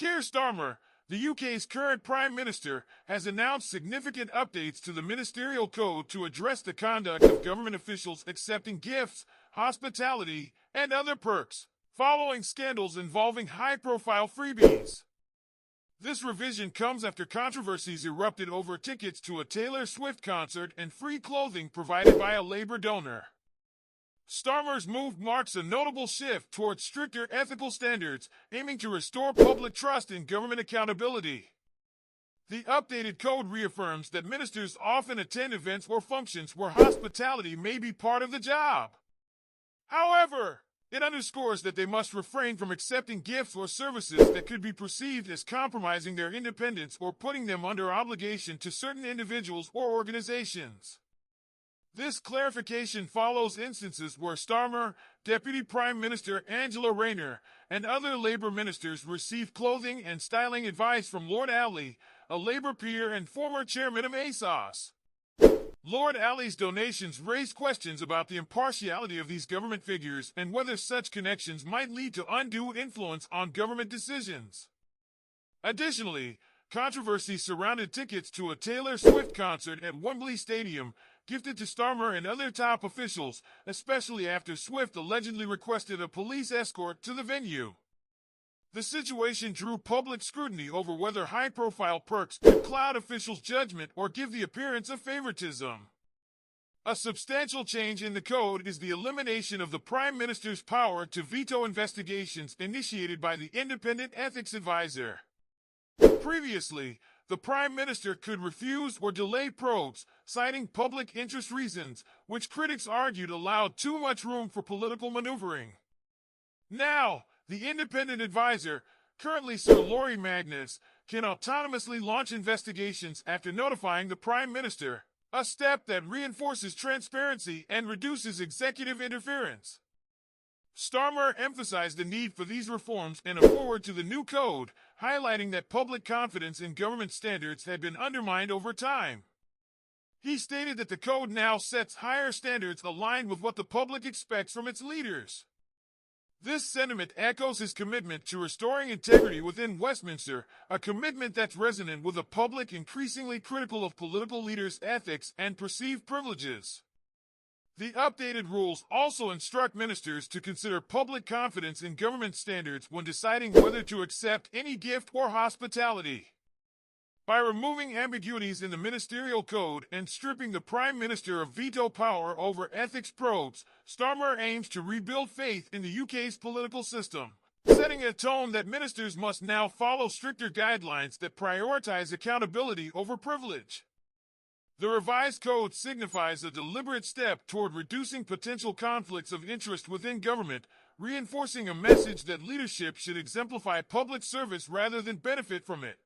Keir Starmer, the UK's current Prime Minister, has announced significant updates to the Ministerial Code to address the conduct of government officials accepting gifts, hospitality, and other perks, following scandals involving high-profile freebies. This revision comes after controversies erupted over tickets to a Taylor Swift concert and free clothing provided by a Labour donor. Starmer's move marks a notable shift towards stricter ethical standards, aiming to restore public trust in government accountability. The updated code reaffirms that ministers often attend events or functions where hospitality may be part of the job. However, it underscores that they must refrain from accepting gifts or services that could be perceived as compromising their independence or putting them under obligation to certain individuals or organizations. This clarification follows instances where Starmer, Deputy Prime Minister Angela Rayner, and other Labour ministers received clothing and styling advice from Lord Alley, a Labour peer and former chairman of ASOS. Lord Alley's donations raised questions about the impartiality of these government figures and whether such connections might lead to undue influence on government decisions. Additionally, controversies surrounded tickets to a Taylor Swift concert at Wembley Stadium, gifted to Starmer and other top officials, especially after Swift allegedly requested a police escort to the venue. The situation drew public scrutiny over whether high-profile perks could cloud officials' judgment or give the appearance of favoritism. A substantial change in the code is the elimination of the Prime Minister's power to veto investigations initiated by the independent ethics advisor. Previously, the Prime Minister could refuse or delay probes, citing public interest reasons, which critics argued allowed too much room for political maneuvering. Now, the independent advisor, currently Sir Laurie Magnus, can autonomously launch investigations after notifying the Prime Minister, a step that reinforces transparency and reduces executive interference. Starmer emphasized the need for these reforms in a foreword to the new code, highlighting that public confidence in government standards had been undermined over time. He stated that the code now sets higher standards aligned with what the public expects from its leaders. This sentiment echoes his commitment to restoring integrity within Westminster, a commitment that's resonant with a public increasingly critical of political leaders' ethics and perceived privileges. The updated rules also instruct ministers to consider public confidence in government standards when deciding whether to accept any gift or hospitality. By removing ambiguities in the Ministerial Code and stripping the Prime Minister of veto power over ethics probes, Starmer aims to rebuild faith in the UK's political system, setting a tone that ministers must now follow stricter guidelines that prioritize accountability over privilege. The revised code signifies a deliberate step toward reducing potential conflicts of interest within government, reinforcing a message that leadership should exemplify public service rather than benefit from it.